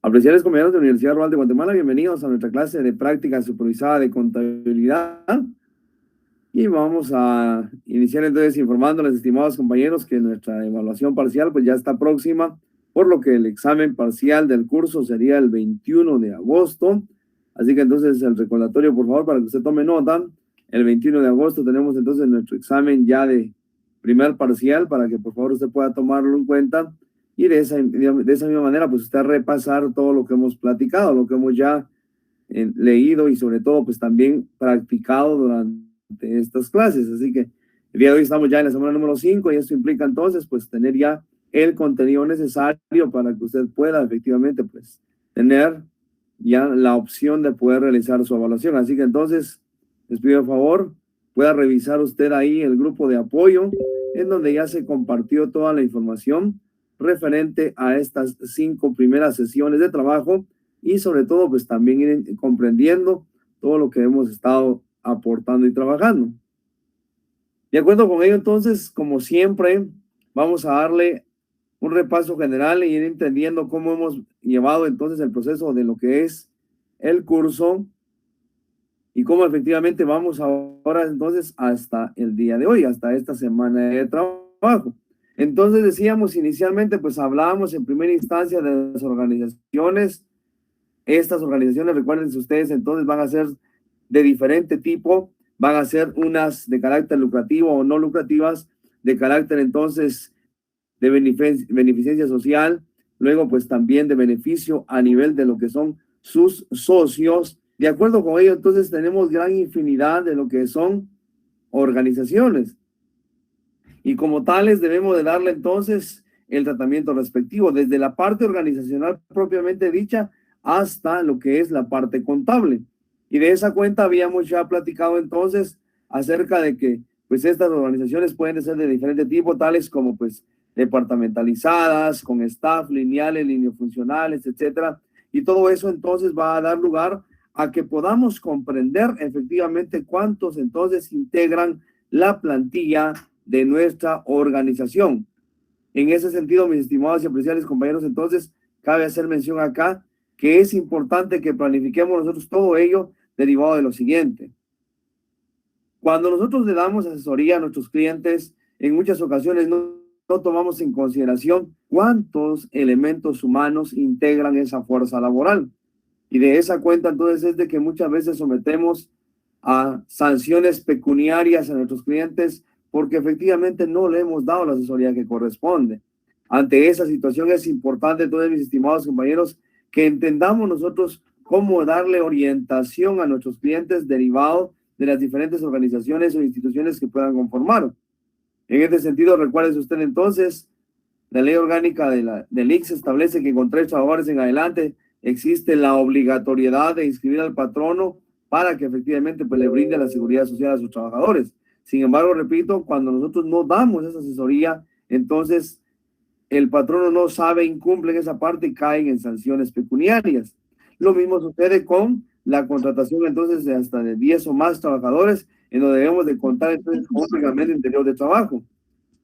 Apreciables compañeros de la Universidad Rural de Guatemala, bienvenidos a nuestra clase de práctica supervisada de contabilidad. Y vamos a iniciar entonces informándoles, estimados compañeros, que nuestra evaluación parcial pues ya está próxima, por lo que el examen parcial del curso sería el 21 de agosto. Así que entonces el recordatorio, por favor, para que usted tome nota. El 21 de agosto tenemos entonces nuestro examen ya de primer parcial, para que por favor usted pueda tomarlo en cuenta. Y de esa misma manera, pues usted repasar todo lo que hemos platicado, lo que hemos ya leído y sobre todo, pues también practicado durante estas clases. Así que el día de hoy estamos ya en la semana número 5 y esto implica entonces, pues tener ya el contenido necesario para que usted pueda efectivamente, pues, tener ya la opción de poder realizar su evaluación. Así que entonces, les pido por favor, pueda revisar usted ahí el grupo de apoyo, en donde ya se compartió toda la información referente a estas 5 primeras sesiones de trabajo y sobre todo pues también ir comprendiendo todo lo que hemos estado aportando y trabajando. De acuerdo con ello, entonces, como siempre, vamos a darle un repaso general e ir entendiendo cómo hemos llevado entonces el proceso de lo que es el curso y cómo efectivamente vamos ahora entonces hasta el día de hoy, hasta esta semana de trabajo. Entonces decíamos inicialmente, pues hablábamos en primera instancia de las organizaciones. Estas organizaciones, recuerden ustedes, entonces van a ser de diferente tipo, van a ser unas de carácter lucrativo o no lucrativas, de carácter entonces de beneficencia social, luego pues también de beneficio a nivel de lo que son sus socios. De acuerdo con ello, entonces tenemos gran infinidad de lo que son organizaciones. Y como tales debemos de darle entonces el tratamiento respectivo, desde la parte organizacional propiamente dicha hasta lo que es la parte contable. Y de esa cuenta habíamos ya platicado entonces acerca de que pues estas organizaciones pueden ser de diferente tipo, tales como pues departamentalizadas, con staff, lineales, funcionales, etcétera. Y todo eso entonces va a dar lugar a que podamos comprender efectivamente cuántos entonces integran la plantilla de nuestra organización. En ese sentido, mis estimados y apreciables compañeros, entonces cabe hacer mención acá que es importante que planifiquemos nosotros todo ello derivado de lo siguiente. Cuando nosotros le damos asesoría a nuestros clientes, en muchas ocasiones no tomamos en consideración cuántos elementos humanos integran esa fuerza laboral. Y de esa cuenta entonces es de que muchas veces sometemos a sanciones pecuniarias a nuestros clientes porque efectivamente no le hemos dado la asesoría que corresponde. Ante esa situación es importante, entonces, mis estimados compañeros, que entendamos nosotros cómo darle orientación a nuestros clientes derivado de las diferentes organizaciones o instituciones que puedan conformar. En este sentido, recuerde usted entonces, la ley orgánica del ICS establece que con 3 trabajadores en adelante existe la obligatoriedad de inscribir al patrono para que efectivamente pues, le brinde la seguridad social a sus trabajadores. Sin embargo, repito, cuando nosotros no damos esa asesoría, entonces el patrono no sabe, incumple en esa parte y caen en sanciones pecuniarias. Lo mismo sucede con la contratación entonces de hasta de 10 o más trabajadores, en donde debemos de contar entonces con un reglamento interior de trabajo.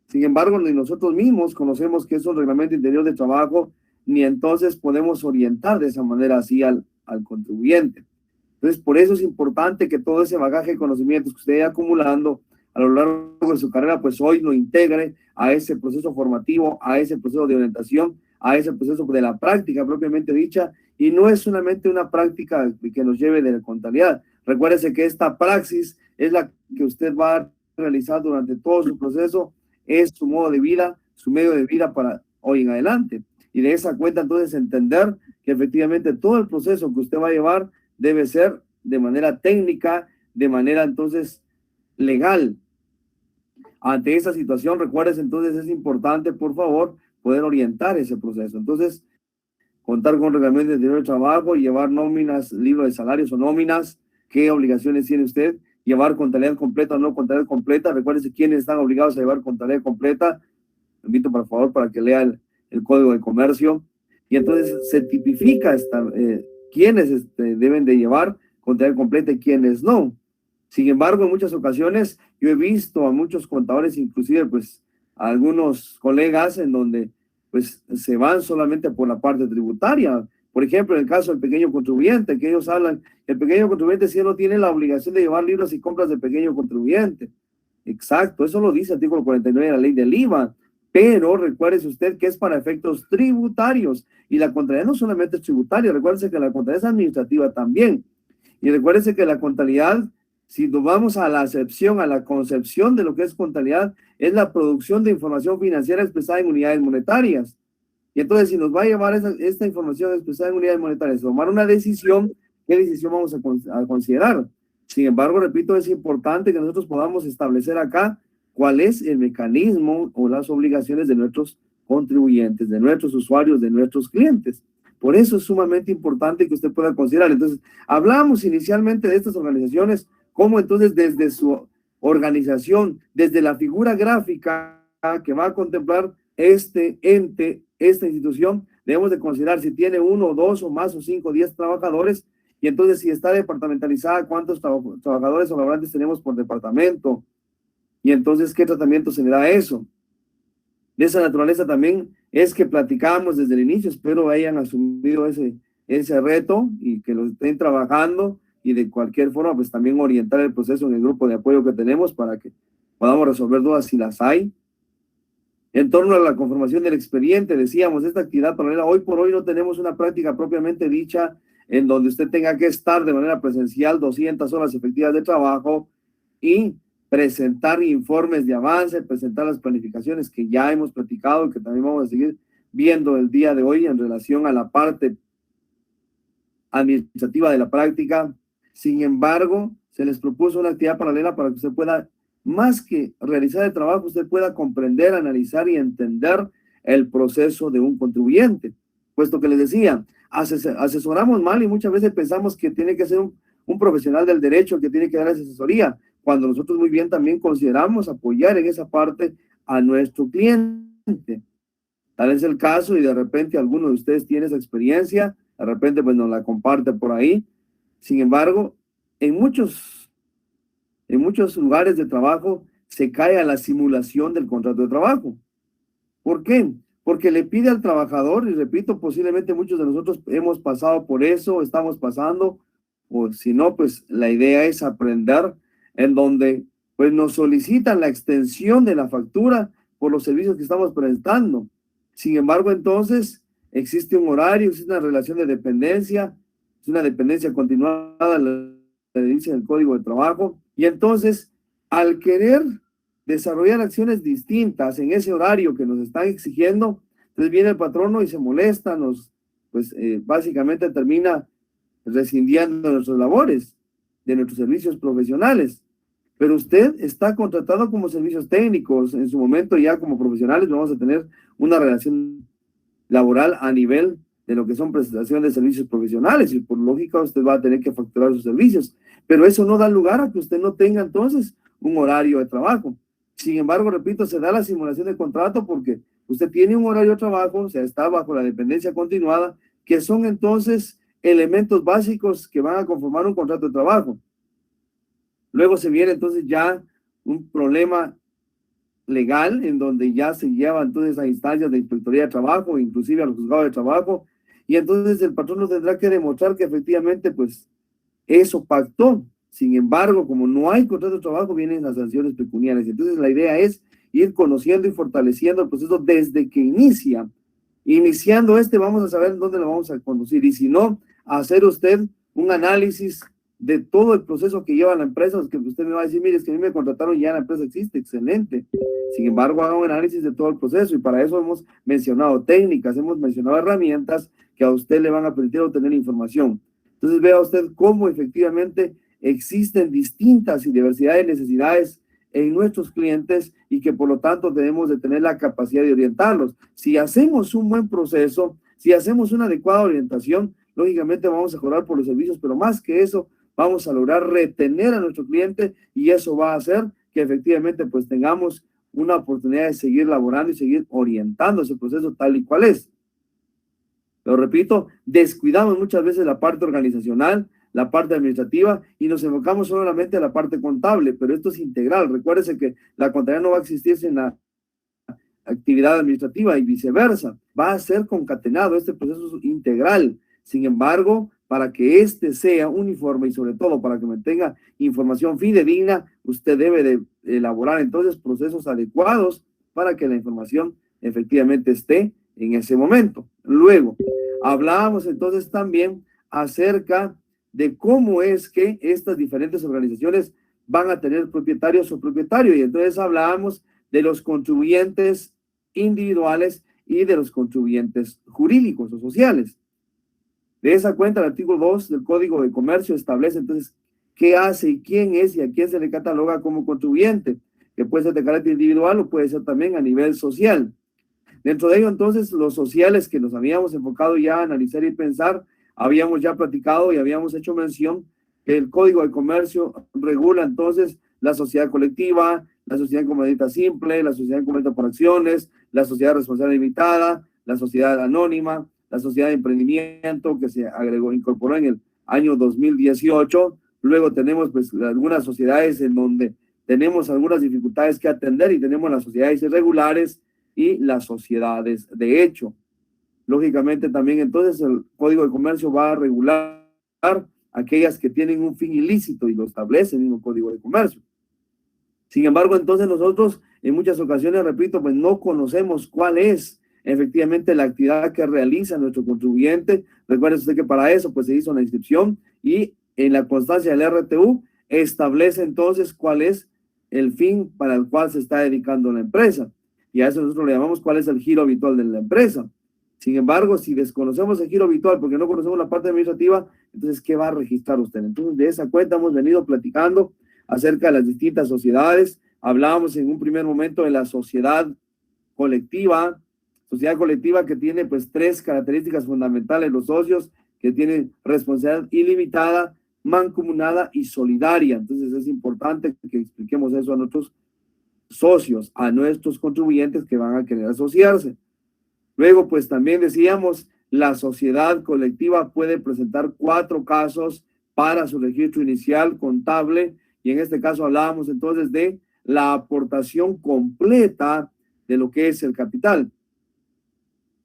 Sin embargo, ni nosotros mismos conocemos qué es un reglamento interior de trabajo, ni entonces podemos orientar de esa manera así al contribuyente. Entonces, por eso es importante que todo ese bagaje de conocimientos que usted vaya acumulando a lo largo de su carrera, pues hoy lo integre a ese proceso formativo, a ese proceso de orientación, a ese proceso de la práctica propiamente dicha, y no es solamente una práctica que nos lleve de la contabilidad. Recuérdese que esta praxis es la que usted va a realizar durante todo su proceso, es su modo de vida, su medio de vida para hoy en adelante. Y de esa cuenta entonces entender que efectivamente todo el proceso que usted va a llevar debe ser de manera técnica, de manera entonces legal. Ante esa situación, recuerdes entonces es importante, por favor, poder orientar ese proceso. Entonces, contar con reglamentos de trabajo, llevar nóminas, libro de salarios o nóminas, qué obligaciones tiene usted, llevar contabilidad completa o no contabilidad completa. Recuérdense quiénes están obligados a llevar contabilidad completa. Le invito, por favor, para que lea el Código de Comercio. Y entonces se tipifica quiénes deben de llevar contabilidad completa y quiénes no. Sin embargo, en muchas ocasiones yo he visto a muchos contadores, inclusive pues a algunos colegas en donde pues se van solamente por la parte tributaria, Por ejemplo, en el caso del pequeño contribuyente, que ellos hablan, el pequeño contribuyente sí no tiene la obligación de llevar libros y compras del pequeño contribuyente. Exacto, eso lo dice el artículo 49 de la ley del IVA. Pero recuérdese usted que es para efectos tributarios y la contabilidad no solamente es tributaria, recuérdese que la contabilidad es administrativa también. Y recuérdese que la contabilidad, si nos vamos a la acepción, a la concepción de lo que es contabilidad, es la producción de información financiera expresada en unidades monetarias. Y entonces, si nos va a llevar esta información expresada en unidades monetarias, tomar una decisión, ¿qué decisión vamos a considerar? Sin embargo, repito, es importante que nosotros podamos establecer acá cuál es el mecanismo o las obligaciones de nuestros contribuyentes, de nuestros usuarios, de nuestros clientes. Por eso es sumamente importante que usted pueda considerar. Entonces, hablamos inicialmente de estas organizaciones, cómo entonces desde su organización, desde la figura gráfica que va a contemplar este ente, esta institución, debemos de considerar si tiene 1, 2 o más o 5, 10 trabajadores, y entonces si está departamentalizada, cuántos trabajadores o laborantes tenemos por departamento, y entonces qué tratamiento se le da a eso. De esa naturaleza también es que platicamos desde el inicio, espero hayan asumido ese reto y que lo estén trabajando, y de cualquier forma pues también orientar el proceso en el grupo de apoyo que tenemos para que podamos resolver dudas si las hay. En torno a la conformación del expediente, decíamos, esta actividad paralela, hoy por hoy no tenemos una práctica propiamente dicha en donde usted tenga que estar de manera presencial 200 horas efectivas de trabajo y presentar informes de avance, presentar las planificaciones que ya hemos platicado y que también vamos a seguir viendo el día de hoy en relación a la parte administrativa de la práctica. Sin embargo, se les propuso una actividad paralela para que usted pueda, más que realizar el trabajo, usted pueda comprender, analizar y entender el proceso de un contribuyente. Puesto que les decía, asesoramos mal y muchas veces pensamos que tiene que ser un profesional del derecho que tiene que dar esa asesoría, cuando nosotros muy bien también consideramos apoyar en esa parte a nuestro cliente. Tal es el caso y de repente alguno de ustedes tiene esa experiencia, de repente pues nos la comparte por ahí. Sin embargo, en muchos lugares de trabajo se cae a la simulación del contrato de trabajo. ¿Por qué? Porque le pide al trabajador, y repito, posiblemente muchos de nosotros hemos pasado por eso, estamos pasando, o si no, pues la idea es aprender, en donde pues nos solicitan la extensión de la factura por los servicios que estamos prestando. Sin embargo, entonces, existe un horario, existe una relación de dependencia, es una dependencia continuada, le dice el Código de Trabajo, y entonces, al querer desarrollar acciones distintas en ese horario que nos están exigiendo, entonces viene el patrono y se molesta, básicamente termina rescindiendo nuestras labores, de nuestros servicios profesionales. Pero usted está contratado como servicios técnicos, en su momento ya como profesionales vamos a tener una relación laboral a nivel de lo que son prestaciones de servicios profesionales, y por lógica usted va a tener que facturar sus servicios, pero eso no da lugar a que usted no tenga entonces un horario de trabajo. Sin embargo, repito, se da la simulación de contrato porque usted tiene un horario de trabajo, o sea, está bajo la dependencia continuada, que son entonces elementos básicos que van a conformar un contrato de trabajo. Luego se viene entonces ya un problema legal en donde ya se lleva entonces a instancias de inspectoría de trabajo, inclusive al juzgado de trabajo, y entonces el patrón tendrá que demostrar que efectivamente pues eso pactó. Sin embargo, como no hay contrato de trabajo, vienen las sanciones pecuniarias. Entonces la idea es ir conociendo y fortaleciendo el proceso desde que inicia. Iniciando vamos a saber dónde lo vamos a conducir, y si no, hacer usted un análisis de todo el proceso que lleva la empresa, que usted me va a decir, mire, es que a mí me contrataron y ya la empresa existe, excelente. Sin embargo, haga un análisis de todo el proceso, y para eso hemos mencionado técnicas, hemos mencionado herramientas que a usted le van a permitir obtener información. Entonces vea usted cómo efectivamente existen distintas y diversidad de necesidades en nuestros clientes, y que por lo tanto debemos de tener la capacidad de orientarlos. Si hacemos un buen proceso, si hacemos una adecuada orientación, lógicamente vamos a cobrar por los servicios, pero más que eso, vamos a lograr retener a nuestro cliente, y eso va a hacer que efectivamente pues tengamos una oportunidad de seguir laborando y seguir orientando ese proceso tal y cual es. Pero repito, descuidamos muchas veces la parte organizacional, la parte administrativa, y nos enfocamos solamente a la parte contable, pero esto es integral. Recuérdese que la contabilidad no va a existir sin la actividad administrativa y viceversa. Va a ser concatenado, este proceso integral. Sin embargo, para que éste sea uniforme y sobre todo para que mantenga información fidedigna, usted debe de elaborar entonces procesos adecuados para que la información efectivamente esté en ese momento. Luego, hablábamos entonces también acerca de cómo es que estas diferentes organizaciones van a tener propietarios o propietario. Y entonces hablábamos de los contribuyentes individuales y de los contribuyentes jurídicos o sociales. De esa cuenta, el artículo 2 del Código de Comercio establece entonces qué hace y quién es y a quién se le cataloga como contribuyente, que puede ser de carácter individual o puede ser también a nivel social. Dentro de ello, entonces, los sociales que nos habíamos enfocado ya a analizar y pensar, habíamos ya platicado y habíamos hecho mención que el Código de Comercio regula entonces la sociedad colectiva, la sociedad en comandita simple, la sociedad en comandita por acciones, la sociedad responsable limitada, la sociedad anónima, la sociedad de emprendimiento que se agregó, incorporó en el año 2018. Luego tenemos pues algunas sociedades en donde tenemos algunas dificultades que atender y tenemos las sociedades irregulares y las sociedades de hecho. Lógicamente también entonces el Código de Comercio va a regular aquellas que tienen un fin ilícito y lo establece el mismo Código de Comercio. Sin embargo, entonces nosotros en muchas ocasiones, repito, pues no conocemos cuál es efectivamente la actividad que realiza nuestro contribuyente. Recuerde usted que para eso pues se hizo una inscripción y en la constancia del RTU establece entonces cuál es el fin para el cual se está dedicando la empresa. Y a eso nosotros le llamamos cuál es el giro habitual de la empresa. Sin embargo, si desconocemos el giro habitual porque no conocemos la parte administrativa, entonces, ¿qué va a registrar usted? Entonces, de esa cuenta hemos venido platicando acerca de las distintas sociedades. Hablábamos en un primer momento de la sociedad colectiva que tiene pues 3 características fundamentales, los socios que tienen responsabilidad ilimitada, mancomunada y solidaria. Entonces, es importante que expliquemos eso a nuestros socios, a nuestros contribuyentes que van a querer asociarse. Luego, pues también decíamos, la sociedad colectiva puede presentar 4 casos para su registro inicial contable y en este caso hablábamos entonces de la aportación completa de lo que es el capital.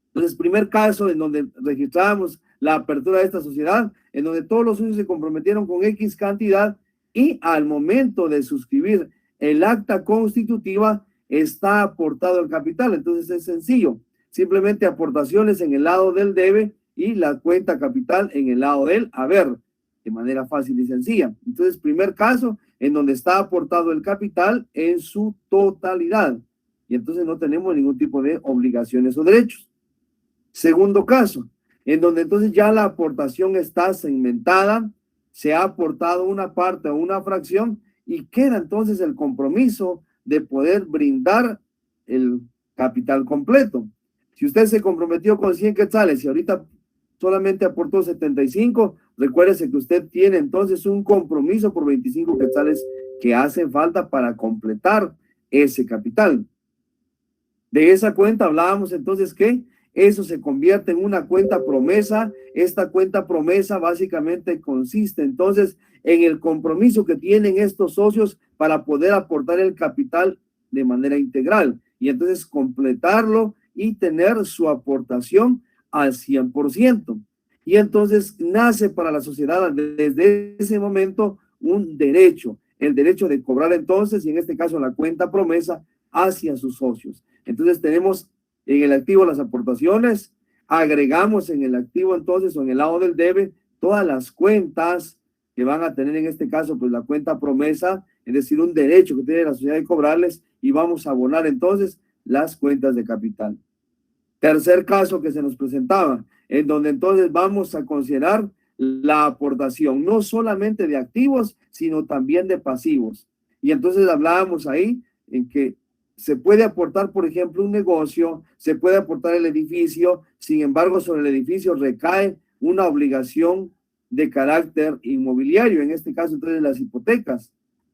Entonces, primer caso en donde registramos la apertura de esta sociedad, en donde todos los socios se comprometieron con X cantidad y al momento de suscribir el acta constitutiva está aportado el capital. Entonces es sencillo, simplemente aportaciones en el lado del debe y la cuenta capital en el lado del haber, de manera fácil y sencilla. Entonces, primer caso en donde está aportado el capital en su totalidad y entonces no tenemos ningún tipo de obligaciones o derechos. Segundo caso, en donde entonces ya la aportación está segmentada, se ha aportado una parte o una fracción y queda entonces el compromiso de poder brindar el capital completo. Si usted se comprometió con 100 quetzales y ahorita solamente aportó 75, recuérdese que usted tiene entonces un compromiso por 25 quetzales que hacen falta para completar ese capital. De esa cuenta hablábamos entonces que eso se convierte en una cuenta promesa. Esta cuenta promesa básicamente consiste entonces en el compromiso que tienen estos socios para poder aportar el capital de manera integral y entonces completarlo y tener su aportación al 100%. Y entonces nace para la sociedad desde ese momento un derecho, el derecho de cobrar entonces, y en este caso la cuenta promesa, hacia sus socios. Entonces tenemos en el activo las aportaciones, agregamos en el activo entonces o en el lado del debe todas las cuentas que van a tener en este caso pues la cuenta promesa, es decir, un derecho que tiene la sociedad de cobrarles y vamos a abonar entonces las cuentas de capital. Tercer caso que se nos presentaba, en donde entonces vamos a considerar la aportación no solamente de activos, sino también de pasivos. Y entonces hablábamos ahí en que se puede aportar, por ejemplo, un negocio, se puede aportar el edificio, sin embargo, sobre el edificio recae una obligación de carácter inmobiliario, en este caso, entonces, las hipotecas.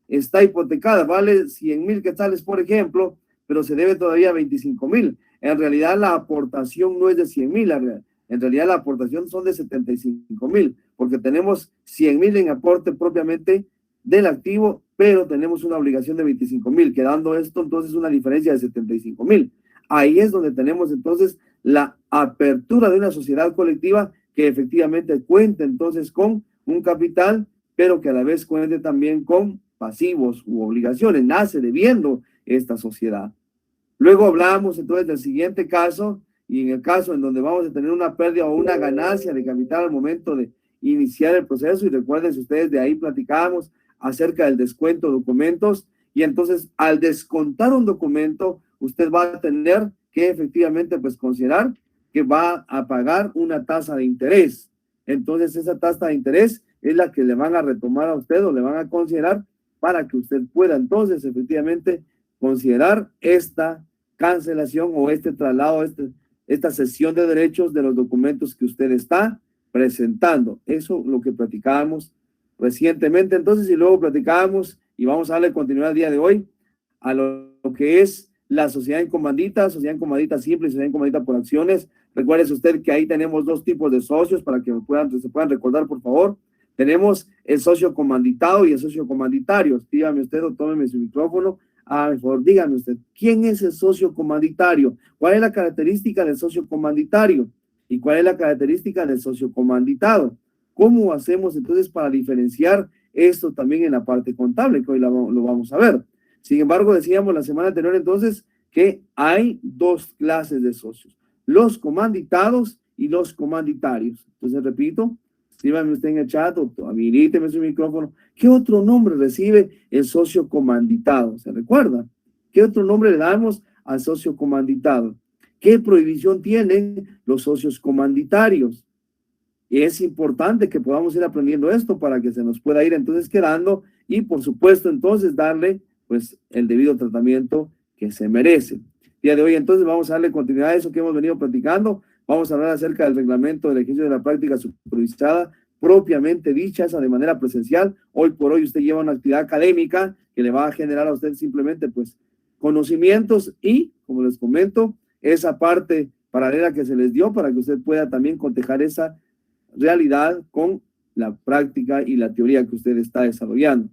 Está hipotecada, vale 100,000 quetzales, por ejemplo, pero se debe todavía 25,000. En realidad, la aportación no es de 100,000, en realidad la aportación son de 75,000, porque tenemos 100,000 en aporte propiamente del activo, pero tenemos una obligación de 25,000, quedando esto entonces una diferencia de 75,000. Ahí es donde tenemos entonces la apertura de una sociedad colectiva que efectivamente cuente entonces con un capital, pero que a la vez cuente también con pasivos u obligaciones. Nace debiendo esta sociedad. Luego hablamos entonces del siguiente caso, y en el caso en donde vamos a tener una pérdida o una ganancia de capital al momento de iniciar el proceso, y recuerden ustedes, de ahí platicábamos acerca del descuento de documentos, y entonces al descontar un documento, usted va a tener que efectivamente pues considerar que va a pagar una tasa de interés. Entonces esa tasa de interés es la que le van a retomar a usted o le van a considerar para que usted pueda entonces efectivamente considerar esta cancelación o este traslado, esta cesión de derechos de los documentos que usted está presentando. Eso lo que platicábamos recientemente entonces, y luego platicábamos y vamos a darle continuidad al día de hoy a lo que es la sociedad en comandita simple y sociedad en comandita por acciones. Recuerde usted que ahí tenemos dos tipos de socios para que se puedan recordar, por favor. Tenemos el socio comanditado y el socio comanditario. Dígame usted o tómeme su micrófono. Por favor, dígame usted, ¿quién es el socio comanditario? ¿Cuál es la característica del socio comanditario? ¿Y cuál es la característica del socio comanditado? ¿Cómo hacemos entonces para diferenciar esto también en la parte contable, que hoy lo vamos a ver? Sin embargo, decíamos la semana anterior entonces que hay dos clases de socios, los comanditados y los comanditarios. Entonces, repito, escríbame usted en el chat o habilíteme su micrófono. ¿Qué otro nombre recibe el socio comanditado? ¿Se recuerda? ¿Qué otro nombre le damos al socio comanditado? ¿Qué prohibición tienen los socios comanditarios? Es importante que podamos ir aprendiendo esto para que se nos pueda ir entonces quedando y por supuesto entonces darle pues el debido tratamiento que se merece. El día de hoy entonces vamos a darle continuidad a eso que hemos venido platicando. Vamos a hablar acerca del reglamento del ejercicio de la práctica supervisada propiamente dicha, esa de manera presencial. Hoy por hoy usted lleva una actividad académica que le va a generar a usted simplemente pues conocimientos y, como les comento, esa parte paralela que se les dio para que usted pueda también cotejar esa realidad con la práctica y la teoría que usted está desarrollando.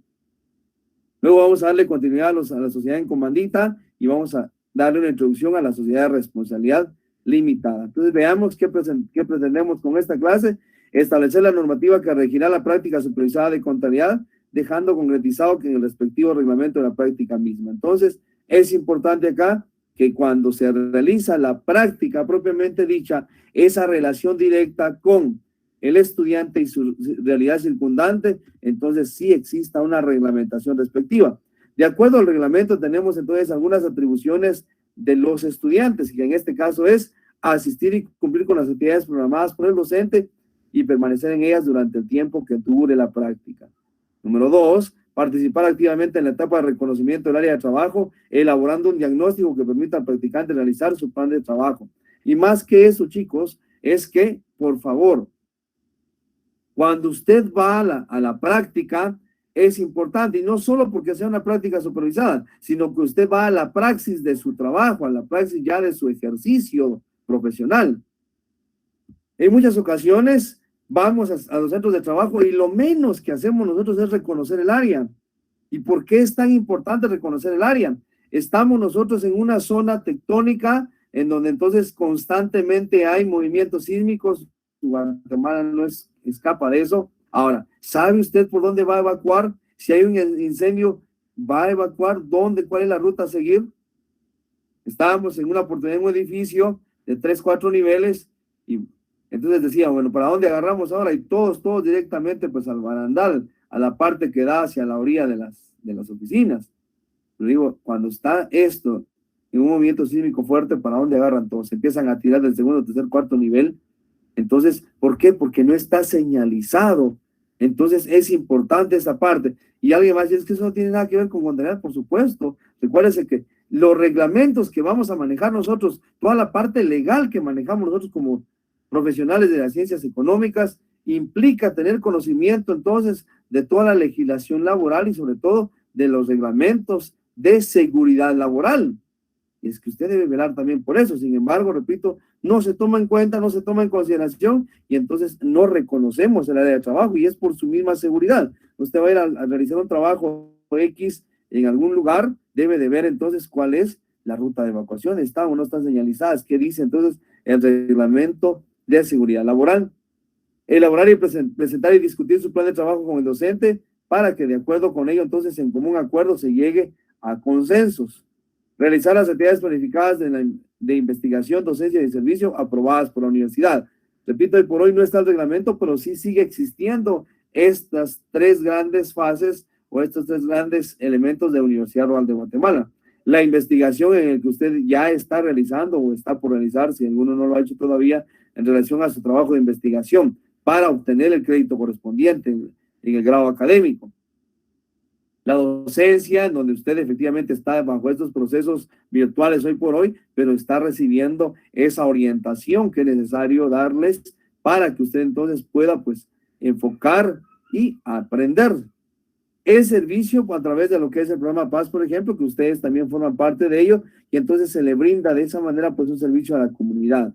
Luego vamos a darle continuidad a la sociedad en comandita y vamos a darle una introducción a la sociedad de responsabilidad limitada. Entonces veamos qué pretendemos con esta clase. Establecer la normativa que regirá la práctica supervisada de contabilidad, dejando concretizado que en el respectivo reglamento de la práctica misma. Entonces es importante acá que cuando se realiza la práctica propiamente dicha, esa relación directa con el estudiante y su realidad circundante, entonces sí exista una reglamentación respectiva. De acuerdo al reglamento tenemos entonces algunas atribuciones de los estudiantes, que en este caso es asistir y cumplir con las actividades programadas por el docente y permanecer en ellas durante el tiempo que dure la práctica. Número 2, participar activamente en la etapa de reconocimiento del área de trabajo, elaborando un diagnóstico que permita al practicante realizar su plan de trabajo. Y más que eso, chicos, es que, por favor, cuando usted va a la práctica, es importante, y no solo porque sea una práctica supervisada, sino que usted va a la praxis de su trabajo, a la praxis ya de su ejercicio profesional. En muchas ocasiones vamos a los centros de trabajo y lo menos que hacemos nosotros es reconocer el área. ¿Y por qué es tan importante reconocer el área? Estamos nosotros en una zona tectónica en donde entonces constantemente hay movimientos sísmicos. Guatemala no escapa de eso. Ahora, ¿sabe usted por dónde va a evacuar? Si hay un incendio, ¿va a evacuar dónde? ¿Cuál es la ruta a seguir? Estábamos en una oportunidad en un edificio de 3, 4 niveles y entonces decía, bueno, ¿para dónde agarramos ahora? Y todos directamente pues al barandal, a la parte que da hacia la orilla de las oficinas. Pero digo, cuando está esto en un movimiento sísmico fuerte, ¿para dónde agarran todos? Empiezan a tirar del segundo, tercer, cuarto nivel. Entonces, ¿por qué? Porque no está señalizado. Entonces, es importante esa parte. Y alguien más dice, es que eso no tiene nada que ver con contabilidad, por supuesto. Recuérdense que los reglamentos que vamos a manejar nosotros, toda la parte legal que manejamos nosotros como profesionales de las ciencias económicas, implica tener conocimiento entonces de toda la legislación laboral y sobre todo de los reglamentos de seguridad laboral. Y es que usted debe velar también por eso. Sin embargo, repito, no se toma en cuenta, no se toma en consideración y entonces no reconocemos el área de trabajo y es por su misma seguridad. Usted va a ir a realizar un trabajo X en algún lugar, debe de ver entonces cuál es la ruta de evacuación, está o no están señalizadas, qué dice entonces el reglamento de seguridad laboral. Elaborar y presentar y discutir su plan de trabajo con el docente para que de acuerdo con ello, entonces, en común acuerdo se llegue a consensos. Realizar las actividades planificadas de investigación, docencia y servicio aprobadas por la universidad. Repito, hoy por hoy no está el reglamento, pero sí sigue existiendo estas tres grandes fases o estos tres grandes elementos de la Universidad Rural de Guatemala. La investigación en el que usted ya está realizando o está por realizar, si alguno no lo ha hecho todavía, en relación a su trabajo de investigación para obtener el crédito correspondiente en el grado académico. La docencia, en donde usted efectivamente está bajo estos procesos virtuales hoy por hoy, pero está recibiendo esa orientación que es necesario darles para que usted entonces pueda pues enfocar y aprender. El servicio a través de lo que es el programa Paz, por ejemplo, que ustedes también forman parte de ello, y entonces se le brinda de esa manera pues un servicio a la comunidad.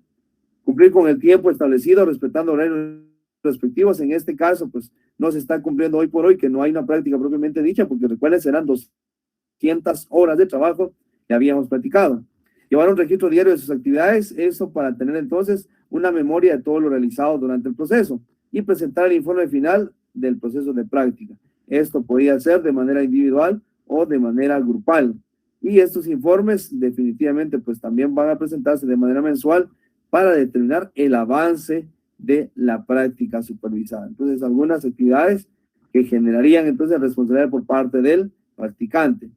Cumplir con el tiempo establecido, respetando horarios respectivos. En este caso, pues no se está cumpliendo hoy por hoy, que no hay una práctica propiamente dicha, porque recuerden, serán 200 horas de trabajo que habíamos platicado. Llevar un registro diario de sus actividades, eso para tener entonces una memoria de todo lo realizado durante el proceso y presentar el informe final del proceso de práctica. Esto podía ser de manera individual o de manera grupal. Y estos informes definitivamente pues también van a presentarse de manera mensual para determinar el avance de la práctica supervisada. Entonces, algunas actividades que generarían entonces responsabilidad por parte del practicante.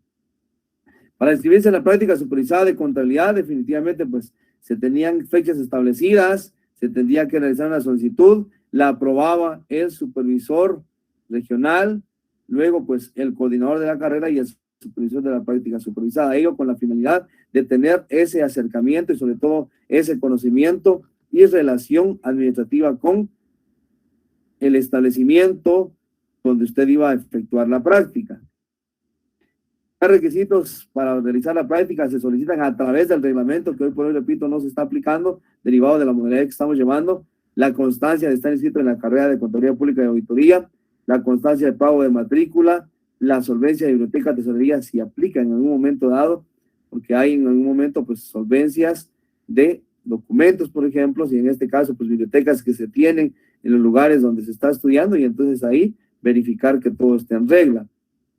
Para inscribirse en la práctica supervisada de contabilidad, definitivamente pues se tenían fechas establecidas, se tendría que realizar una solicitud, la aprobaba el supervisor regional, luego pues el coordinador de la carrera y el supervisor de la práctica supervisada, ello con la finalidad de tener ese acercamiento y sobre todo ese conocimiento y relación administrativa con el establecimiento donde usted iba a efectuar la práctica. Los requisitos para realizar la práctica se solicitan a través del reglamento que hoy por hoy, repito, no se está aplicando, derivado de la modalidad que estamos llevando, la constancia de estar inscrito en la carrera de Contaduría Pública y Auditoría, la constancia de pago de matrícula, la solvencia de biblioteca, tesorería, si aplica en algún momento dado, porque hay en algún momento pues solvencias de documentos, por ejemplo, si en este caso pues bibliotecas que se tienen en los lugares donde se está estudiando y entonces ahí verificar que todo esté en regla.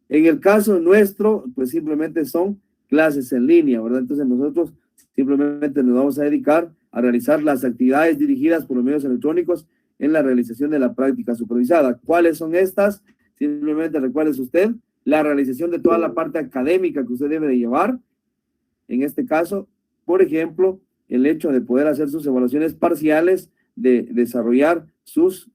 En el caso nuestro, pues simplemente son clases en línea, ¿verdad? Entonces nosotros simplemente nos vamos a dedicar a realizar las actividades dirigidas por los medios electrónicos en la realización de la práctica supervisada. ¿Cuáles son estas? Simplemente recuérdese usted, la realización de toda la parte académica que usted debe de llevar. En este caso, por ejemplo, el hecho de poder hacer sus evaluaciones parciales, de desarrollar sus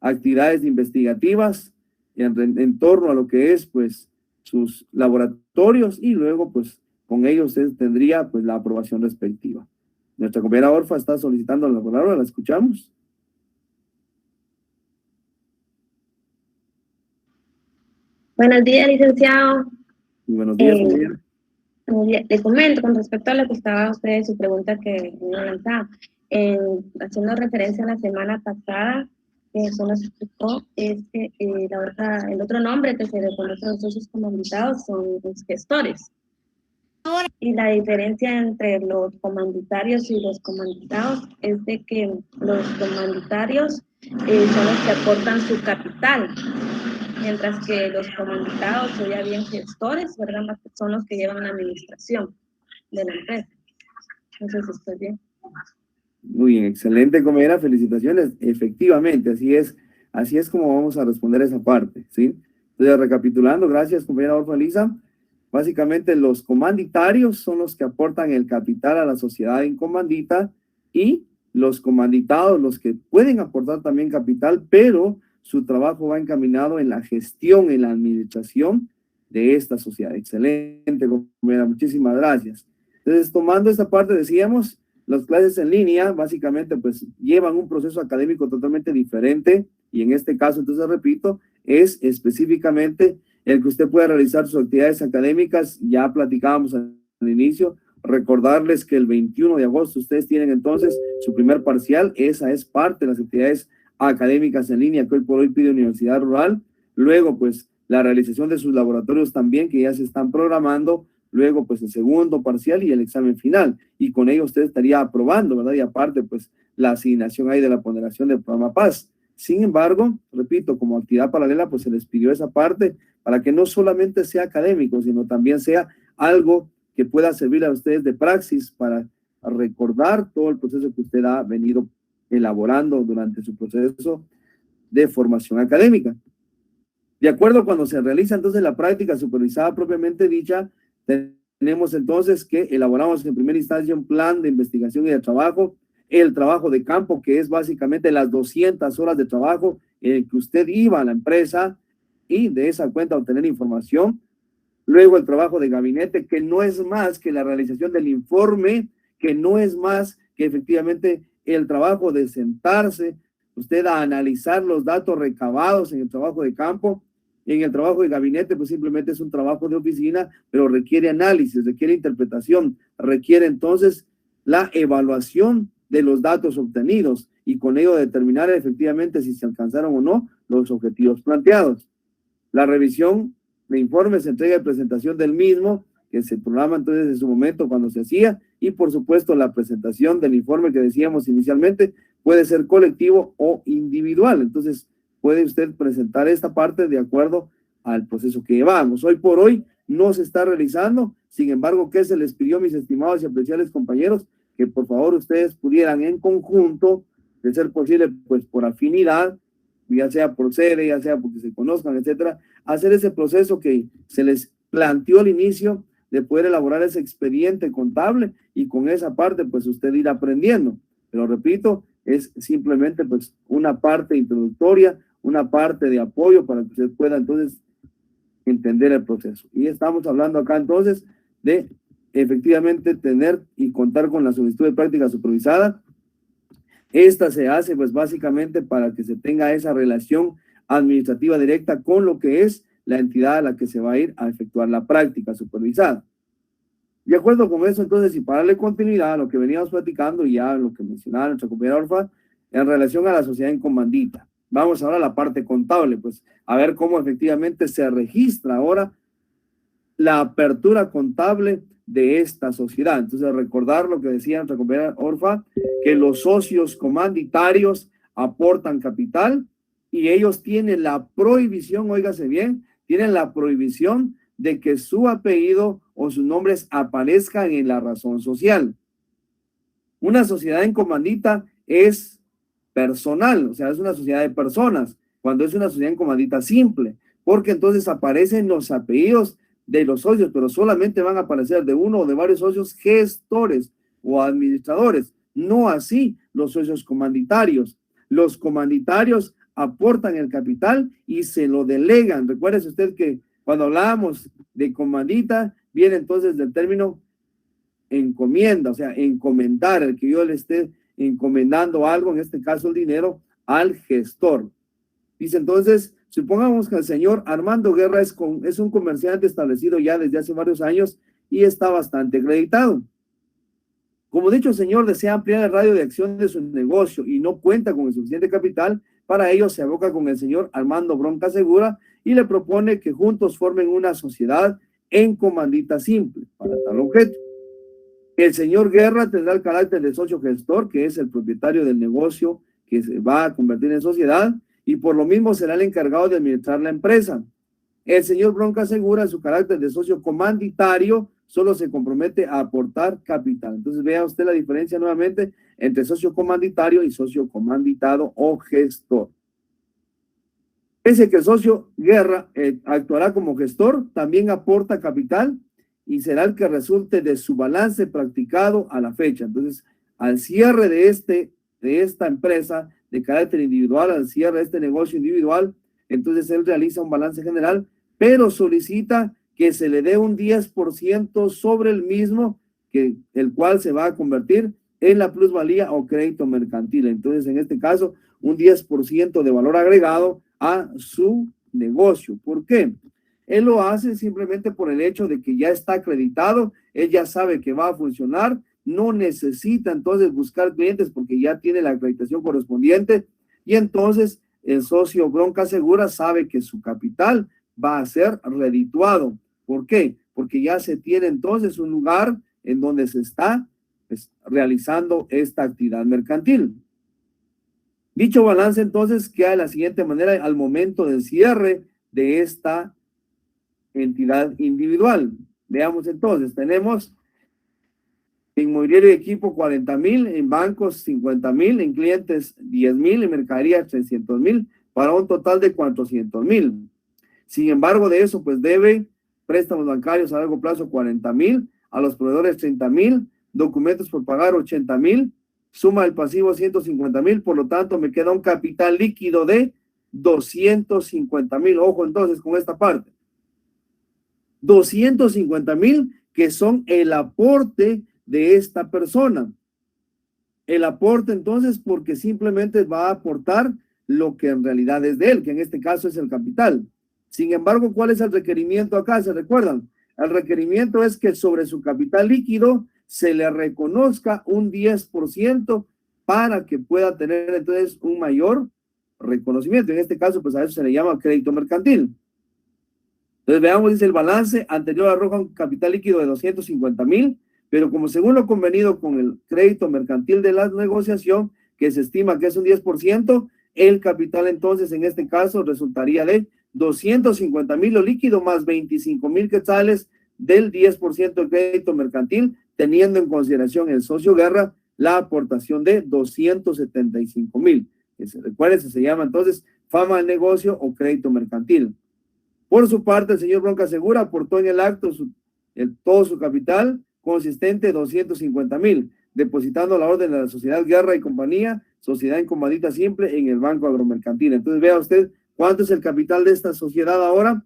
actividades investigativas en torno a lo que es pues sus laboratorios y luego pues con ellos usted tendría pues la aprobación respectiva. Nuestra compañera Orfa está solicitando la palabra, ¿la escuchamos? Buenos días, licenciado. Buenos días, Le comento con respecto a lo que estaba usted, su pregunta que me lanzaba, haciendo referencia a la semana pasada, eso nos explicó, es que el otro nombre que se le conoce a los socios comandados son los gestores. Y la diferencia entre los comanditarios y los comandados es de que los comanditarios son los que aportan su capital, mientras que los comandados o ya bien gestores, ¿verdad? Son los que llevan la administración de la empresa. Entonces, estoy bien. Muy bien, excelente, compañera, felicitaciones. Efectivamente, así es como vamos a responder esa parte, ¿sí? Entonces, recapitulando, gracias, compañera Orfa Elisa. Básicamente, los comanditarios son los que aportan el capital a la sociedad en comandita y los comanditados, los que pueden aportar también capital, pero su trabajo va encaminado en la gestión, en la administración de esta sociedad. Excelente, compañera, muchísimas gracias. Entonces, tomando esta parte, decíamos, las clases en línea básicamente pues llevan un proceso académico totalmente diferente y en este caso, entonces repito, es específicamente el que usted pueda realizar sus actividades académicas. Ya platicábamos al inicio, recordarles que el 21 de agosto ustedes tienen entonces su primer parcial, esa es parte de las actividades académicas en línea que hoy por hoy pide Universidad Rural. Luego pues la realización de sus laboratorios también que ya se están programando. Luego, pues, el segundo parcial y el examen final. Y con ello usted estaría aprobando, ¿verdad? Y aparte, pues, la asignación ahí de la ponderación del programa Paz. Sin embargo, repito, como actividad paralela, pues se les pidió esa parte para que no solamente sea académico, sino también sea algo que pueda servir a ustedes de praxis para recordar todo el proceso que usted ha venido elaborando durante su proceso de formación académica. De acuerdo, cuando se realiza entonces la práctica supervisada propiamente dicha, tenemos entonces que elaboramos en primera instancia un plan de investigación y de trabajo, el trabajo de campo, que es básicamente las 200 horas de trabajo en el que usted iba a la empresa y de esa cuenta obtener información. Luego el trabajo de gabinete, que no es más que la realización del informe, que no es más que efectivamente el trabajo de sentarse, usted a analizar los datos recabados en el trabajo de campo. En el trabajo de gabinete, pues simplemente es un trabajo de oficina, pero requiere análisis, requiere interpretación, requiere entonces la evaluación de los datos obtenidos y con ello determinar efectivamente si se alcanzaron o no los objetivos planteados. La revisión de informes, entrega y presentación del mismo, que se programa entonces en su momento cuando se hacía, y por supuesto la presentación del informe que decíamos inicialmente puede ser colectivo o individual. Entonces, puede usted presentar esta parte de acuerdo al proceso que llevamos. Hoy por hoy no se está realizando, sin embargo, ¿qué se les pidió, mis estimados y apreciables compañeros? Que por favor ustedes pudieran en conjunto, de ser posible, pues por afinidad, ya sea por sede, ya sea porque se conozcan, etcétera, hacer ese proceso que se les planteó al inicio de poder elaborar ese expediente contable y con esa parte, pues usted ir aprendiendo. Pero repito, es simplemente pues una parte introductoria, una parte de apoyo para que usted pueda entonces entender el proceso. Y estamos hablando acá entonces de efectivamente tener y contar con la solicitud de práctica supervisada. Esta se hace pues básicamente para que se tenga esa relación administrativa directa con lo que es la entidad a la que se va a ir a efectuar la práctica supervisada. De acuerdo con eso, entonces, y para darle continuidad a lo que veníamos platicando y ya lo que mencionaba nuestra compañera Orfa, en relación a la sociedad en comandita. Vamos ahora a la parte contable, pues a ver cómo efectivamente se registra ahora la apertura contable de esta sociedad. Entonces, recordar lo que decía nuestra compañera Orfa, que los socios comanditarios aportan capital y ellos tienen la prohibición, óigase bien, tienen la prohibición de que su apellido o sus nombres aparezcan en la razón social. Una sociedad en comandita es personal, o sea, es una sociedad de personas, cuando es una sociedad en comandita simple, porque entonces aparecen los apellidos de los socios, pero solamente van a aparecer de uno o de varios socios gestores o administradores, no así los socios comanditarios. Los comanditarios aportan el capital y se lo delegan. Recuérdese usted que cuando hablábamos de comandita, viene entonces del término encomienda, o sea, encomendar, el que yo le esté encomendando algo, en este caso el dinero, al gestor. Dice entonces, supongamos que el señor Armando Guerra es un comerciante establecido ya desde hace varios años y está bastante acreditado. Como dicho, el señor desea ampliar el radio de acción de su negocio y no cuenta con el suficiente capital. Para ello se aboca con el señor Armando Bronca Segura y le propone que juntos formen una sociedad en comandita simple para tal objeto. El señor Guerra tendrá el carácter de socio gestor, que es el propietario del negocio que se va a convertir en sociedad, y por lo mismo será el encargado de administrar la empresa. El señor Bronca Segura, en su carácter de socio comanditario, solo se compromete a aportar capital. Entonces vea usted la diferencia nuevamente entre socio comanditario y socio comanditado o gestor. Ese que el socio Guerra actuará como gestor, también aporta capital y será el que resulte de su balance practicado a la fecha. Entonces, al cierre de esta empresa de carácter individual, al cierre de este negocio individual, entonces él realiza un balance general, pero solicita que se le dé un 10% sobre el mismo, el cual se va a convertir en la plusvalía o crédito mercantil. Entonces, en este caso, un 10% de valor agregado a su negocio. ¿Por qué? Él lo hace simplemente por el hecho de que ya está acreditado, él ya sabe que va a funcionar, no necesita entonces buscar clientes porque ya tiene la acreditación correspondiente y entonces el socio Bronca Segura sabe que su capital va a ser redituado. ¿Por qué? Porque ya se tiene entonces un lugar en donde se está realizando esta actividad mercantil. Dicho balance entonces queda de la siguiente manera al momento del cierre de esta entidad individual. Veamos entonces, tenemos en mobiliario y equipo 40,000, en bancos 50,000, en clientes 10,000, en mercadería 300,000, para un total de 400,000. Sin embargo, de eso, pues debe préstamos bancarios a largo plazo 40,000, a los proveedores 30,000, documentos por pagar 80,000, suma del pasivo 150,000, por lo tanto me queda un capital líquido de 250,000. Ojo entonces con esta parte. 250,000 que son el aporte de esta persona. El aporte entonces porque simplemente va a aportar lo que en realidad es de él, que en este caso es el capital. Sin embargo, ¿cuál es el requerimiento acá? ¿Se recuerdan? El requerimiento es que sobre su capital líquido se le reconozca un 10% para que pueda tener entonces un mayor reconocimiento. En este caso, pues a eso se le llama crédito mercantil. Entonces veamos, dice el balance anterior arroja un capital líquido de 250,000, pero como según lo convenido con el crédito mercantil de la negociación, que se estima que es un 10%, el capital entonces en este caso resultaría de 250,000 lo líquido más 25,000 quetzales del 10% del crédito mercantil, teniendo en consideración el socio guerra la aportación de 275,000, que se recuerde, se llama entonces fama del negocio o crédito mercantil. Por su parte, el señor Bronca Segura aportó en el acto todo su capital consistente de 250,000, depositando la orden de la Sociedad Guerra y Compañía, Sociedad en Comandita Simple, en el Banco Agromercantil. Entonces, vea usted cuánto es el capital de esta sociedad ahora.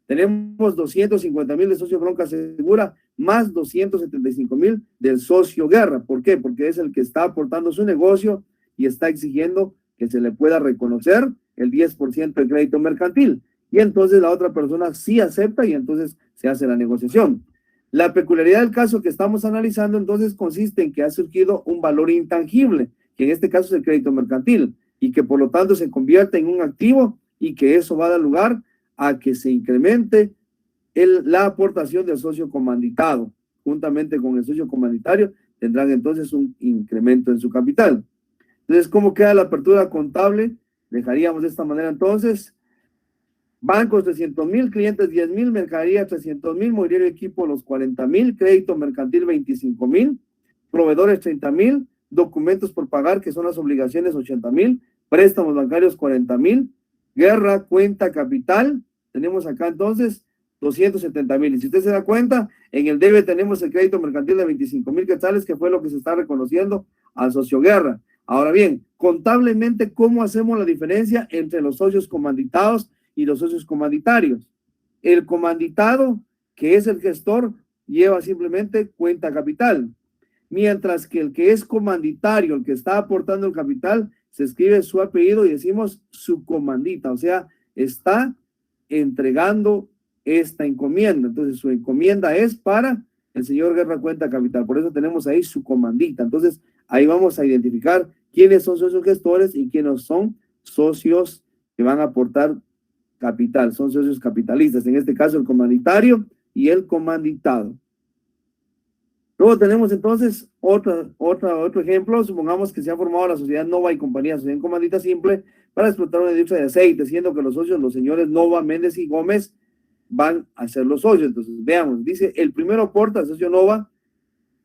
Tenemos 250,000 de socio Bronca Segura, más 275,000 del socio Guerra. ¿Por qué? Porque es el que está aportando su negocio y está exigiendo que se le pueda reconocer el 10% del crédito mercantil. Y entonces la otra persona sí acepta y entonces se hace la negociación. La peculiaridad del caso que estamos analizando entonces consiste en que ha surgido un valor intangible, que en este caso es el crédito mercantil, y que por lo tanto se convierte en un activo y que eso va a dar lugar a que se incremente la aportación del socio comanditado. Juntamente con el socio comanditario tendrán entonces un incremento en su capital. Entonces, ¿cómo queda la apertura contable? Dejaríamos de esta manera entonces. Bancos 300,000, clientes 10,000, mercadería 300,000, mobiliario y equipo los 40,000, crédito mercantil 25,000, proveedores 30,000, documentos por pagar que son las obligaciones 80,000, préstamos bancarios 40,000, guerra, cuenta, capital, tenemos acá entonces 270,000. Y si usted se da cuenta, en el debe tenemos el crédito mercantil de 25,000 quetzales, que fue lo que se está reconociendo al socio guerra. Ahora bien, contablemente, ¿cómo hacemos la diferencia entre los socios comanditados y los socios comanditarios? El comanditado, que es el gestor, lleva simplemente cuenta capital, mientras que el que es comanditario, el que está aportando el capital, se escribe su apellido y decimos su comandita, o sea, está entregando esta encomienda. Entonces su encomienda es para el señor Guerra cuenta capital, por eso tenemos ahí su comandita. Entonces ahí vamos a identificar quiénes son socios gestores y quiénes son socios que van a aportar capital, son socios capitalistas, en este caso el comanditario y el comanditado. Luego tenemos entonces otro ejemplo. Supongamos que se ha formado la sociedad Nova y Compañía, sociedad en comandita simple, para explotar una industria de aceite, siendo que los socios, los señores Nova, Méndez y Gómez, van a ser los socios. Entonces, veamos, dice, el primero aporta, el socio Nova,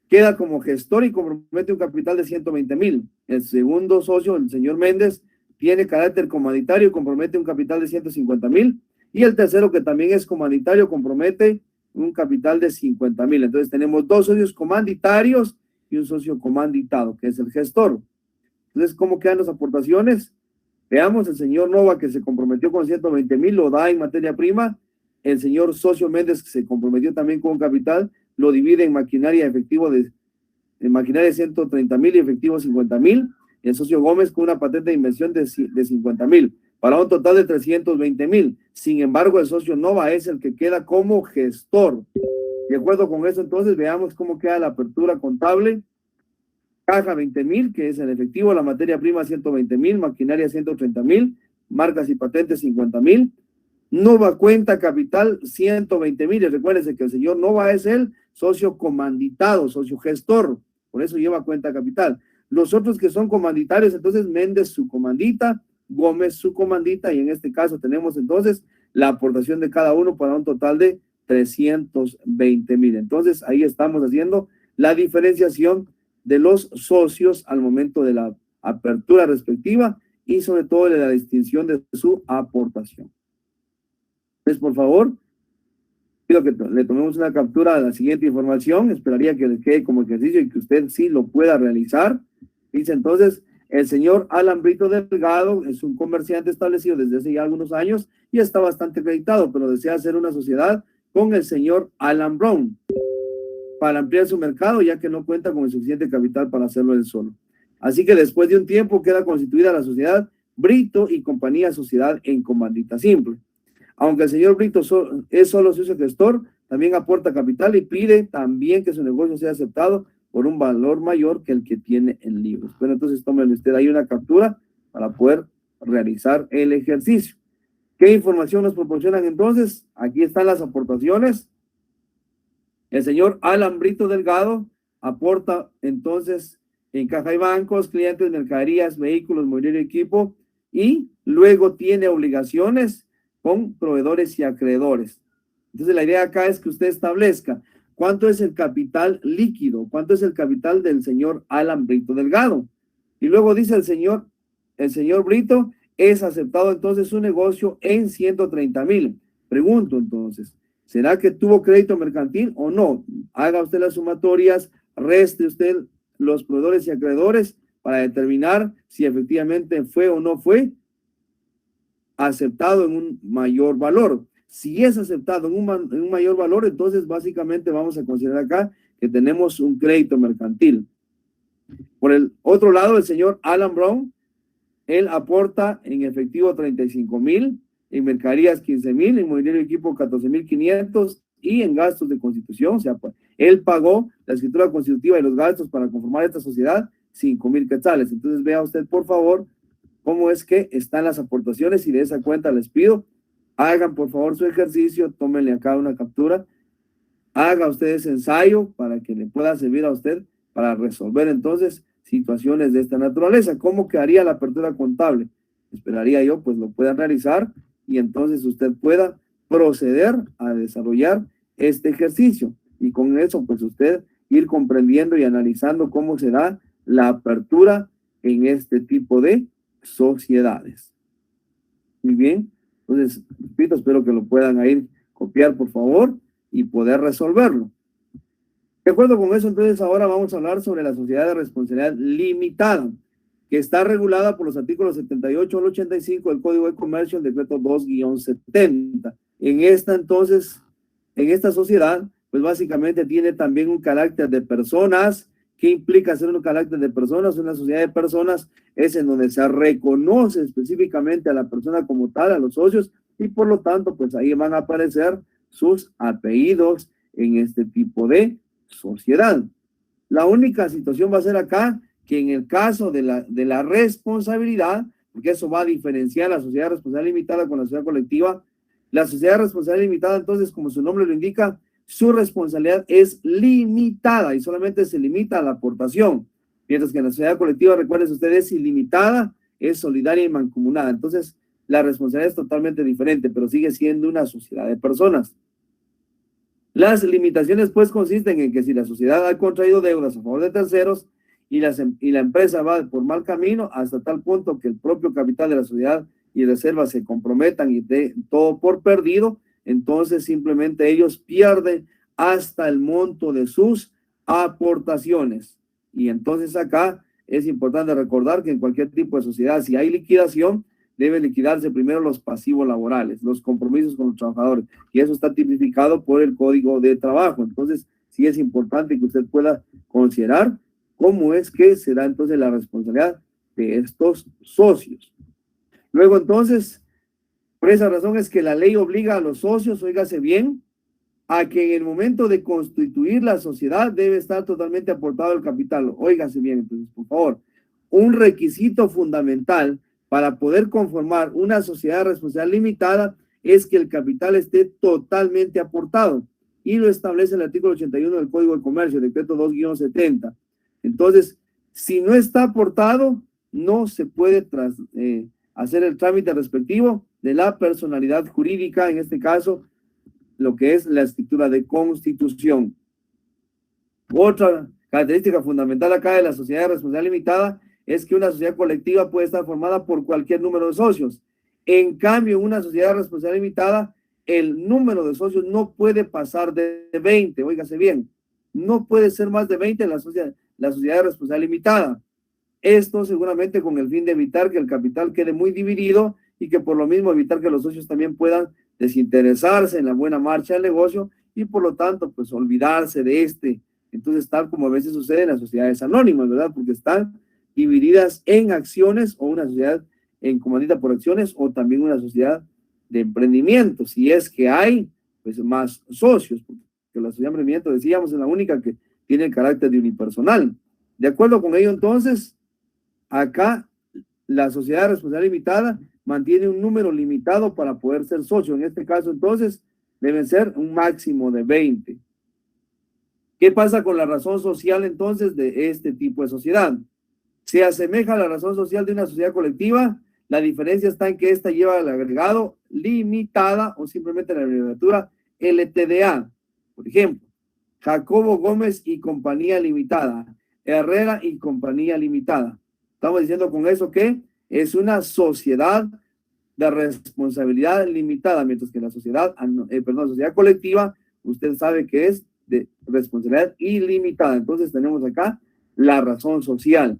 queda como gestor y compromete un capital de 120,000. El segundo socio, el señor Méndez, tiene carácter comanditario y compromete un capital de 150,000. Y el tercero, que también es comanditario, compromete un capital de 50,000. Entonces tenemos dos socios comanditarios y un socio comanditado, que es el gestor. Entonces, ¿cómo quedan las aportaciones? Veamos, el señor Nova, que se comprometió con 120,000, lo da en materia prima. El señor socio Méndez, que se comprometió también con un capital, lo divide en maquinaria efectivo en maquinaria 130,000 y efectivo 50,000. El socio Gómez con una patente de inversión de 50,000, para un total de 320,000. Sin embargo, el socio Nova es el que queda como gestor. De acuerdo con eso, entonces, veamos cómo queda la apertura contable. Caja 20,000, que es el efectivo, la materia prima 120,000, maquinaria 130,000, marcas y patentes 50,000. Nova cuenta capital 120,000. Y recuérdense que el señor Nova es el socio comanditado, socio gestor. Por eso lleva cuenta capital. Los otros que son comanditarios, entonces Méndez su comandita, Gómez su comandita, y en este caso tenemos entonces la aportación de cada uno para un total de 320,000. Entonces ahí estamos haciendo la diferenciación de los socios al momento de la apertura respectiva y sobre todo de la distinción de su aportación. Entonces, por favor, pido que le tomemos una captura de la siguiente información. Esperaría que le quede como ejercicio y que usted sí lo pueda realizar. Dice entonces, el señor Alan Brito Delgado es un comerciante establecido desde hace ya algunos años y está bastante acreditado, pero desea hacer una sociedad con el señor Alan Brown para ampliar su mercado, ya que no cuenta con el suficiente capital para hacerlo él solo. Así que después de un tiempo queda constituida la sociedad Brito y Compañía Sociedad en Comandita Simple. Aunque el señor Brito es solo socio gestor, también aporta capital y pide también que su negocio sea aceptado por un valor mayor que el que tiene en libros. Bueno, entonces tómenle usted ahí una captura para poder realizar el ejercicio. ¿Qué información nos proporcionan entonces? Aquí están las aportaciones. El señor Alan Brito Delgado aporta entonces en caja y bancos, clientes, mercaderías, vehículos, mobiliario y equipo, y luego tiene obligaciones con proveedores y acreedores. Entonces la idea acá es que usted establezca cuánto es el capital líquido, cuánto es el capital del señor Alan Brito Delgado. Y luego dice el señor Brito, es aceptado entonces su negocio en 130,000. Pregunto entonces, ¿será que tuvo crédito mercantil o no? Haga usted las sumatorias, reste usted los proveedores y acreedores para determinar si efectivamente fue o no fue aceptado en un mayor valor. Si es aceptado en un mayor valor, entonces básicamente vamos a considerar acá que tenemos un crédito mercantil. Por el otro lado, el señor Alan Brown, él aporta en efectivo 35,000, en mercaderías 15,000, en mobiliario y equipo 14,500 y en gastos de constitución, o sea, pues, él pagó la escritura constitutiva y los gastos para conformar esta sociedad 5,000 quetzales. Entonces vea usted, por favor, cómo es que están las aportaciones y de esa cuenta les pido, hagan por favor su ejercicio, tómenle acá una captura, haga usted ese ensayo para que le pueda servir a usted para resolver entonces situaciones de esta naturaleza. ¿Cómo quedaría la apertura contable? Esperaría yo pues lo puedan realizar y entonces usted pueda proceder a desarrollar este ejercicio y con eso pues usted ir comprendiendo y analizando cómo se da la apertura en este tipo de sociedades. Muy bien, entonces repito, espero que lo puedan ahí copiar por favor y poder resolverlo. De acuerdo con eso, entonces ahora vamos a hablar sobre la sociedad de responsabilidad limitada, que está regulada por los artículos 78 al 85 del Código de Comercio, el decreto 2-70. En esta sociedad, pues básicamente tiene también un carácter de personas. ¿Qué implica ser un carácter de personas? Una sociedad de personas es en donde se reconoce específicamente a la persona como tal, a los socios, y por lo tanto, pues ahí van a aparecer sus apellidos en este tipo de sociedad. La única situación va a ser acá que en el caso de la responsabilidad, porque eso va a diferenciar la sociedad responsable limitada con la sociedad colectiva, la sociedad responsable limitada, entonces, como su nombre lo indica, su responsabilidad es limitada y solamente se limita a la aportación, mientras que en la sociedad colectiva, recuerden ustedes, es ilimitada, es solidaria y mancomunada. Entonces, la responsabilidad es totalmente diferente, pero sigue siendo una sociedad de personas. Las limitaciones, pues, consisten en que si la sociedad ha contraído deudas a favor de terceros y la empresa va por mal camino hasta tal punto que el propio capital de la sociedad y reservas se comprometan y de todo por perdido, entonces simplemente ellos pierden hasta el monto de sus aportaciones. Y entonces acá es importante recordar que en cualquier tipo de sociedad, si hay liquidación, deben liquidarse primero los pasivos laborales, los compromisos con los trabajadores, y eso está tipificado por el Código de Trabajo. Entonces, sí es importante que usted pueda considerar cómo es que se da entonces la responsabilidad de estos socios. Luego, entonces, por esa razón es que la ley obliga a los socios, óigase bien, a que en el momento de constituir la sociedad debe estar totalmente aportado el capital. Óigase bien, entonces, por favor, un requisito fundamental para poder conformar una sociedad de responsabilidad limitada es que el capital esté totalmente aportado y lo establece el artículo 81 del Código de Comercio, decreto 2-70. Entonces, Si no está aportado, no se puede hacer el trámite respectivo de la personalidad jurídica, en este caso, lo que es la escritura de constitución. Otra característica fundamental acá de la sociedad de responsabilidad limitada es que una sociedad colectiva puede estar formada por cualquier número de socios. En cambio, en una sociedad de responsabilidad limitada, el número de socios no puede pasar de 20, óigase bien, no puede ser más de 20 en la sociedad de responsabilidad limitada. Esto seguramente con el fin de evitar que el capital quede muy dividido y que por lo mismo evitar que los socios también puedan desinteresarse en la buena marcha del negocio y por lo tanto pues olvidarse de este. Entonces tal como a veces sucede en las sociedades anónimas, ¿verdad? Porque están divididas en acciones o una sociedad en comandita por acciones o también una sociedad de emprendimiento, si es que hay pues más socios, porque la sociedad de emprendimiento, decíamos, es la única que tiene el carácter de unipersonal. De acuerdo con ello, entonces, acá la sociedad de responsabilidad limitada mantiene un número limitado para poder ser socio. En este caso, entonces, deben ser un máximo de 20. ¿Qué pasa con la razón social, entonces, de este tipo de sociedad? Se asemeja a la razón social de una sociedad colectiva. La diferencia está en que esta lleva el agregado limitada o simplemente la abreviatura LTDA. Por ejemplo, Jacobo Gómez y compañía limitada, Herrera y compañía limitada. Estamos diciendo con eso que es una sociedad de responsabilidad limitada, mientras que la sociedad, sociedad colectiva, usted sabe que es de responsabilidad ilimitada. Entonces tenemos acá la razón social.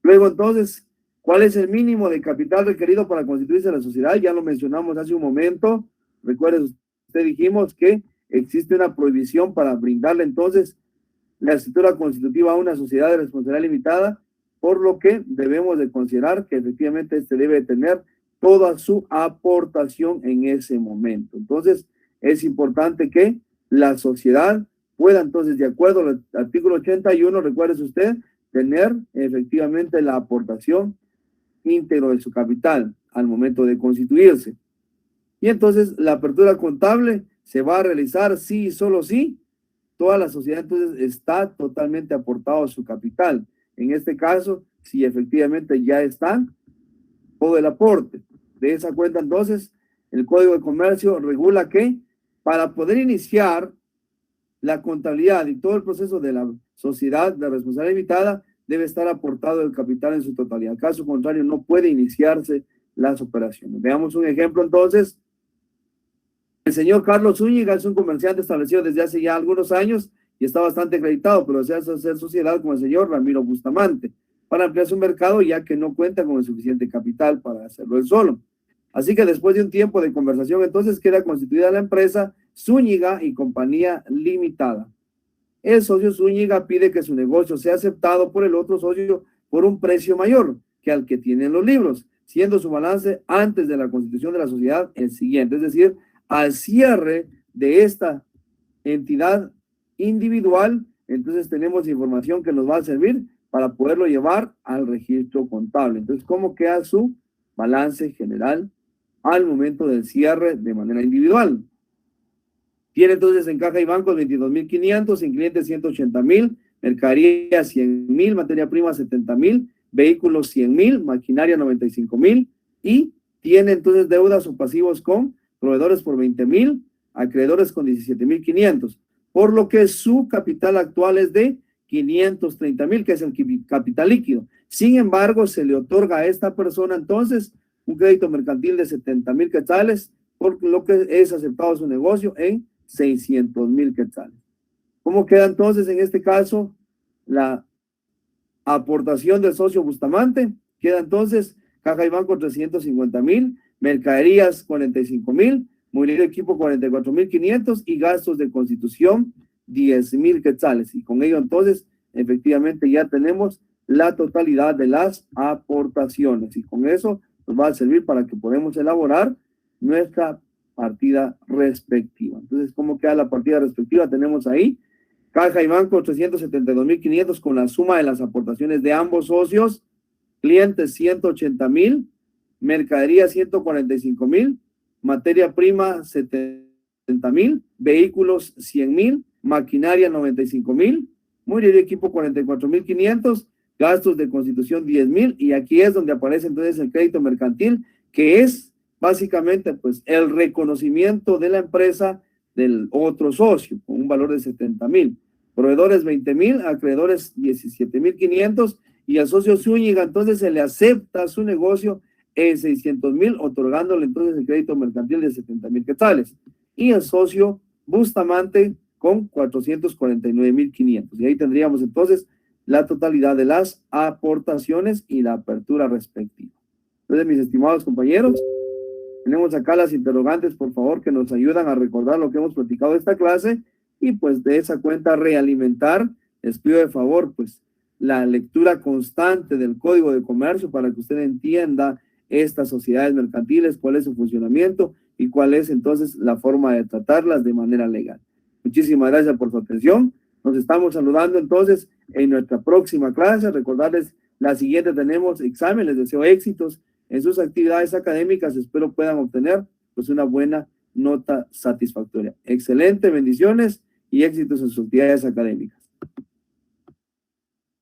Luego, entonces, ¿cuál es el mínimo de capital requerido para constituirse la sociedad? Ya lo mencionamos hace un momento. Recuerde, usted dijimos que existe una prohibición para brindarle entonces la escritura constitutiva a una sociedad de responsabilidad limitada, por lo que debemos de considerar que efectivamente este debe tener toda su aportación en ese momento. Entonces, es importante que la sociedad pueda entonces, de acuerdo al artículo 81, recuerde usted, tener efectivamente la aportación íntegro de su capital al momento de constituirse. Y entonces la apertura contable se va a realizar sí y solo sí toda la sociedad entonces está totalmente aportado a su capital. En este caso, si efectivamente ya está todo el aporte. De esa cuenta entonces, el Código de Comercio regula que para poder iniciar la contabilidad y todo el proceso de la sociedad de responsabilidad limitada debe estar aportado el capital en su totalidad. Caso contrario, no puede iniciarse las operaciones. Veamos un ejemplo entonces. El señor Carlos Zúñiga es un comerciante establecido desde hace ya algunos años y está bastante acreditado, pero se hace hacer sociedad con el señor Ramiro Bustamante para ampliar su mercado, ya que no cuenta con el suficiente capital para hacerlo él solo. Así que después de un tiempo de conversación, entonces queda constituida la empresa Zúñiga y Compañía Limitada. El socio Zúñiga pide que su negocio sea aceptado por el otro socio por un precio mayor que al que tienen los libros, siendo su balance antes de la constitución de la sociedad el siguiente, es decir, al cierre de esta entidad individual, entonces tenemos información que nos va a servir para poderlo llevar al registro contable. Entonces, ¿cómo queda su balance general al momento del cierre de manera individual? Tiene entonces en caja y bancos 22.500, en clientes 180.000, mercadería 100.000, materia prima 70.000, vehículos 100.000, maquinaria 95.000 y tiene entonces deudas o pasivos con proveedores por 20.000, acreedores con 17.500, por lo que su capital actual es de 530.000, que es el capital líquido. Sin embargo, se le otorga a esta persona entonces un crédito mercantil de 70.000 quetzales, por lo que es aceptado su negocio en 600.000 quetzales. ¿Cómo queda entonces en este caso la aportación del socio Bustamante? Queda entonces caja y banco 350.000, mercaderías 45.000, mobiliario de equipo 44.500 y gastos de constitución 10.000 quetzales. Y con ello entonces efectivamente ya tenemos la totalidad de las aportaciones y con eso nos va a servir para que podamos elaborar nuestra partida respectiva. Entonces, ¿cómo queda la partida respectiva? Tenemos ahí caja y banco 372.500 con la suma de las aportaciones de ambos socios, clientes 180.000, mercadería 145.000, materia prima 70.000, vehículos 100.000, maquinaria 95.000, mobiliario de equipo 44.500, gastos de constitución 10,000, y aquí es donde aparece entonces el crédito mercantil, que es básicamente pues el reconocimiento de la empresa del otro socio, con un valor de 70,000. Proveedores 20,000, acreedores 17,500, y al socio Zúñiga entonces se le acepta su negocio en 600,000, otorgándole entonces el crédito mercantil de 70,000 quetzales. Y el socio Bustamante con 449,500. Y ahí tendríamos entonces la totalidad de las aportaciones y la apertura respectiva. Entonces, mis estimados compañeros, tenemos acá las interrogantes, por favor, que nos ayudan a recordar lo que hemos platicado esta clase, y pues de esa cuenta realimentar. Les pido de favor pues la lectura constante del Código de Comercio para que usted entienda estas sociedades mercantiles, cuál es su funcionamiento y cuál es entonces la forma de tratarlas de manera legal. Muchísimas gracias por su atención. Nos estamos saludando entonces en nuestra próxima clase. Recordarles, la siguiente tenemos examen. Les deseo éxitos en sus actividades académicas. Espero puedan obtener pues una buena nota satisfactoria. Excelente, bendiciones y éxitos en sus actividades académicas.